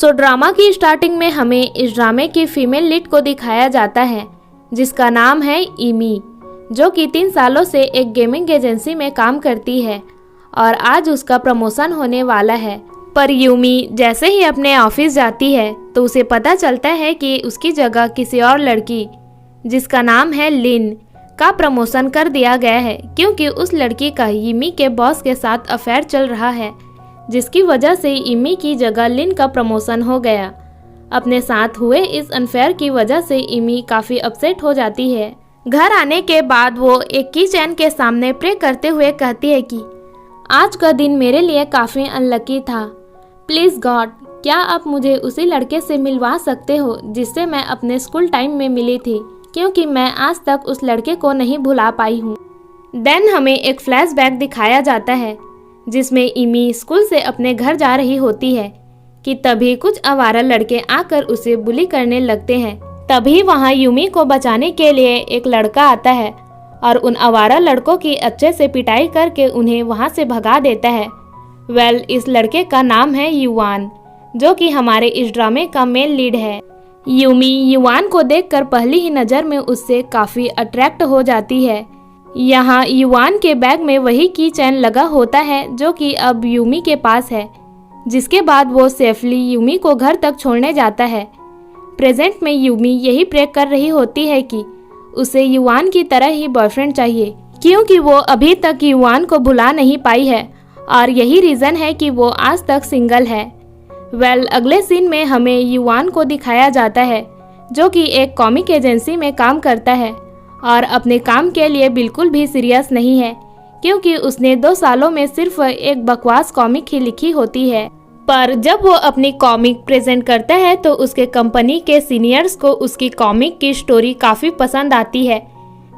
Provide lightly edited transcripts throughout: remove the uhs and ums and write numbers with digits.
Drama की starting में हमें इस ड्रामे की फीमेल लीड को दिखाया जाता है जिसका नाम है इमी, जो कि 3 सालों से एक गेमिंग एजेंसी में काम करती है और आज उसका प्रमोशन होने वाला है। पर यूमी जैसे ही अपने ऑफिस जाती है तो उसे पता चलता है कि उसकी जगह किसी और लड़की जिसका नाम है लिन का प्रमोशन कर दिया गया है, क्योंकि उस लड़की का इमी के बॉस के साथ अफेयर चल रहा है, जिसकी वजह से इमी की जगह लिन का प्रमोशन हो गया। अपने साथ हुए इस अनफेयर की वजह से इमी काफ़ी अपसेट हो जाती है। घर आने के बाद वो एक की चैन के सामने प्रे करते हुए कहती है कि आज का दिन मेरे लिए काफ़ी अनलकी था। प्लीज़ गॉड, क्या आप मुझे उसी लड़के से मिलवा सकते हो जिससे मैं अपने स्कूल टाइम में मिली थी, क्योंकि मैं आज तक उस लड़के को नहीं भुला पाई हूँ। देन हमें एक फ्लैशबैक दिखाया जाता है जिसमें इमी स्कूल से अपने घर जा रही होती है कि तभी कुछ आवारा लड़के आकर उसे बुली करने लगते हैं। तभी वहाँ यूमी को बचाने के लिए एक लड़का आता है और उन आवारा लड़कों की अच्छे से पिटाई करके उन्हें वहाँ से भगा देता है। इस लड़के का नाम है युवान, जो कि हमारे इस ड्रामे का मेन लीड है। यूमी युवान को देखकर पहली ही नज़र में उससे काफ़ी अट्रैक्ट हो जाती है। यहाँ युवान के बैग में वही की चैन लगा होता है जो कि अब यूमी के पास है, जिसके बाद वो सेफली यूमी को घर तक छोड़ने जाता है। प्रेजेंट में यूमी यही प्रे कर रही होती है कि उसे युवान की तरह ही बॉयफ्रेंड चाहिए, क्योंकि वो अभी तक युवान को भुला नहीं पाई है और यही रीज़न है कि वो आज तक सिंगल है। अगले सीन में हमें युवान को दिखाया जाता है जो कि एक कॉमिक एजेंसी में काम करता है और अपने काम के लिए बिल्कुल भी सीरियस नहीं है, क्योंकि उसने 2 सालों में सिर्फ एक बकवास कॉमिक ही लिखी होती है। पर जब वो अपनी कॉमिक प्रेजेंट करता है तो उसके कंपनी के सीनियर्स को उसकी कॉमिक की स्टोरी काफ़ी पसंद आती है,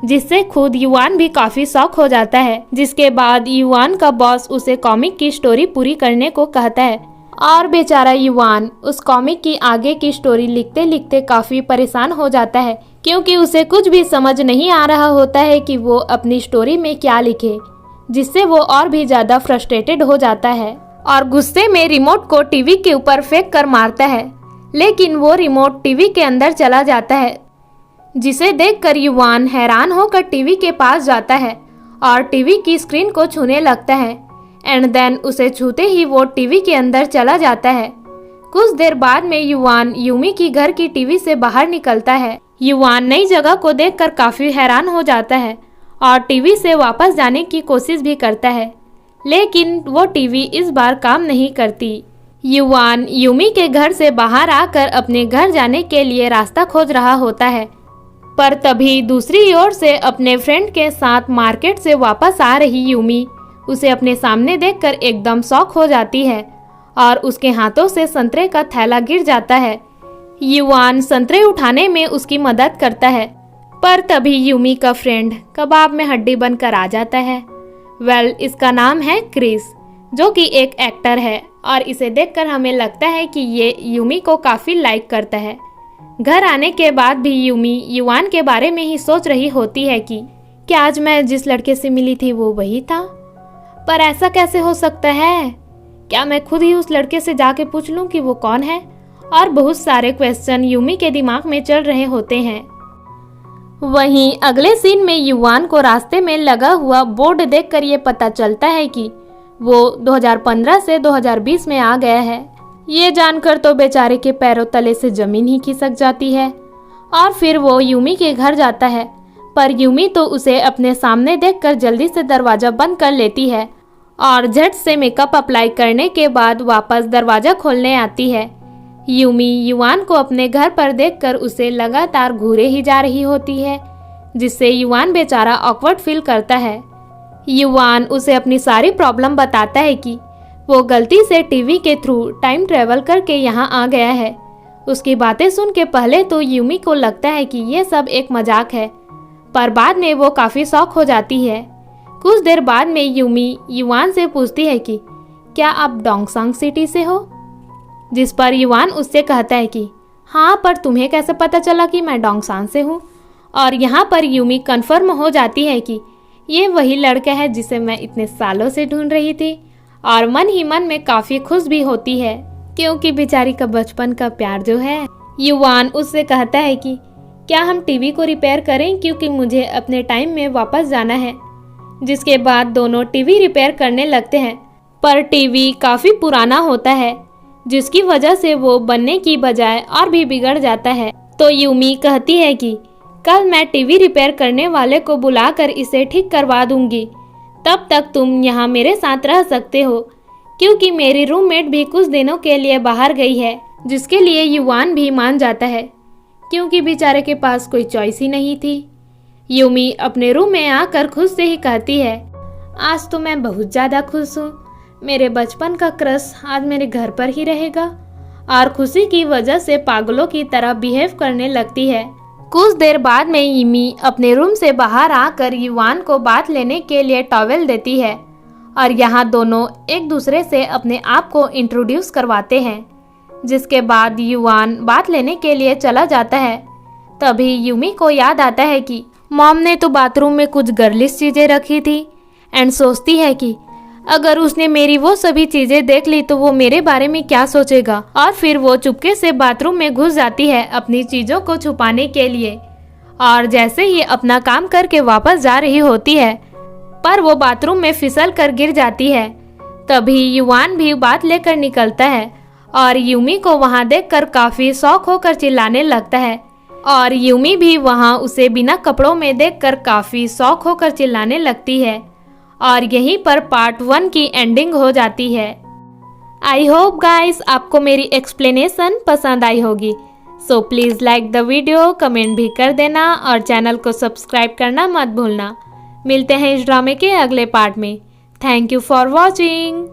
जिससे खुद युवान भी काफ़ी शॉक हो जाता है। जिसके बाद युवान का बॉस उसे कॉमिक की स्टोरी पूरी करने को कहता है और बेचारा युवान उस कॉमिक की आगे की स्टोरी लिखते लिखते काफ़ी परेशान हो जाता है, क्योंकि उसे कुछ भी समझ नहीं आ रहा होता है कि वो अपनी स्टोरी में क्या लिखे, जिससे वो और भी ज़्यादा फ्रस्ट्रेटेड हो जाता है और गुस्से में रिमोट को टीवी के ऊपर फेंक कर मारता है। लेकिन वो रिमोट टीवी के अंदर चला जाता है, जिसे देखकर युवान हैरान होकर टीवी के पास जाता है और टीवी की स्क्रीन को छूने लगता है। एंड देन उसे छूते ही वो टीवी के अंदर चला जाता है। कुछ देर बाद में युवान यूमी की घर की टीवी से बाहर निकलता है। युवान नई जगह को देखकर काफ़ी हैरान हो जाता है और टीवी से वापस जाने की कोशिश भी करता है, लेकिन वो टीवी इस बार काम नहीं करती। युवान यूमी के घर से बाहर आकर अपने घर जाने के लिए रास्ता खोज रहा होता है, पर तभी दूसरी ओर से अपने फ्रेंड के साथ मार्केट से वापस आ रही यूमी उसे अपने सामने देखकर एकदम शॉक हो जाती है और उसके हाथों से संतरे का थैला गिर जाता है। युवान संतरे उठाने में उसकी मदद करता है, पर तभी यूमी का फ्रेंड कबाब में हड्डी बनकर आ जाता है। इसका नाम है क्रिस, जो कि एक एक्टर है और इसे देखकर हमें लगता है कि ये यूमी को काफ़ी लाइक करता है। घर आने के बाद भी यूमी युवान के बारे में ही सोच रही होती है कि क्या आज मैं जिस लड़के से मिली थी वो वही था, पर ऐसा कैसे हो सकता है? क्या मैं खुद ही उस लड़के से जाके पूछ लूं कि वो कौन है? और बहुत सारे क्वेश्चन यूमी के दिमाग में चल रहे होते हैं। वहीं अगले सीन में युवान को रास्ते में लगा हुआ बोर्ड देखकर ये पता चलता है कि वो 2015 से 2020 में आ गया है। ये जानकर तो बेचारे के पैरों तले से जमीन ही खिसक जाती है और फिर वो यूमी के घर जाता है, पर यूमी तो उसे अपने सामने देखकर जल्दी से दरवाज़ा बंद कर लेती है और झट से मेकअप अप्लाई करने के बाद वापस दरवाज़ा खोलने आती है। यूमी युवान को अपने घर पर देखकर उसे लगातार घूरे ही जा रही होती है, जिससे युवान बेचारा ऑकवर्ड फील करता है। युवान उसे अपनी सारी प्रॉब्लम बताता है कि वो गलती से टीवी के थ्रू टाइम ट्रेवल करके यहाँ आ गया है। उसकी बातें सुन के पहले तो यूमी को लगता है कि ये सब एक मजाक है, पर बाद में वो काफ़ी शॉक हो जाती है। कुछ देर बाद में यूमी युवान से पूछती है कि क्या आप डोंगसांग सिटी से हो, जिस पर युवान उससे कहता है कि हाँ, पर तुम्हें कैसे पता चला कि मैं डोंगसांग से हूँ? और यहाँ पर यूमी कन्फर्म हो जाती है कि ये वही लड़का है जिसे मैं इतने सालों से ढूंढ रही थी और मन ही मन में काफ़ी खुश भी होती है। क्योंकि बेचारी का बचपन का प्यार जो है। युवान उससे कहता है कि क्या हम टीवी को रिपेयर करें, क्योंकि मुझे अपने टाइम में वापस जाना है। जिसके बाद दोनों टीवी रिपेयर करने लगते हैं, पर टीवी काफ़ी पुराना होता है, जिसकी वजह से वो बनने की बजाय और भी बिगड़ जाता है। तो यूमी कहती है कि कल मैं टीवी रिपेयर करने वाले को बुलाकर इसे ठीक करवा दूंगी, तब तक तुम यहाँ मेरे साथ रह सकते हो, क्योंकि मेरी रूममेट भी कुछ दिनों के लिए बाहर गई है। जिसके लिए युवान भी मान जाता है, क्योंकि बेचारे के पास कोई चॉइस ही नहीं थी। यूमी अपने रूम में आकर खुद से ही कहती है, आज तो मैं बहुत ज़्यादा खुश हूँ। मेरे बचपन का क्रश आज मेरे घर पर ही रहेगा। और खुशी की वजह से पागलों की तरह बिहेव करने लगती है। कुछ देर बाद में यूमी अपने रूम से बाहर आकर युवान को बात लेने के लिए टॉवेल देती है, और यहाँ दोनों एक दूसरे से अपने आप को इंट्रोड्यूस करवाते हैं। जिसके बाद युवान बात लेने के लिए चला जाता है। तभी यूमी को याद आता है कि मॉम ने तो बाथरूम में कुछ गर्लिश चीज़ें रखी थी, एंड सोचती है कि अगर उसने मेरी वो सभी चीज़ें देख ली तो वो मेरे बारे में क्या सोचेगा। और फिर वो चुपके से बाथरूम में घुस जाती है अपनी चीज़ों को छुपाने के लिए। और जैसे ही अपना काम करके वापस जा रही होती है, पर वो बाथरूम में फिसल कर गिर जाती है। तभी युवान भी बात लेकर निकलता है और यूमी को वहाँ देखकर काफ़ी शौक होकर चिल्लाने लगता है। और यूमी भी वहाँ उसे बिना कपड़ों में देखकर काफ़ी शौक होकर चिल्लाने लगती है। और यहीं पर पार्ट 1 की एंडिंग हो जाती है। आई होप गाइस आपको मेरी एक्सप्लेनेशन पसंद आई होगी। So please like the video, comment भी कर देना और चैनल को सब्सक्राइब करना मत भूलना। मिलते हैं इस ड्रामे के अगले पार्ट में। Thank you for watching.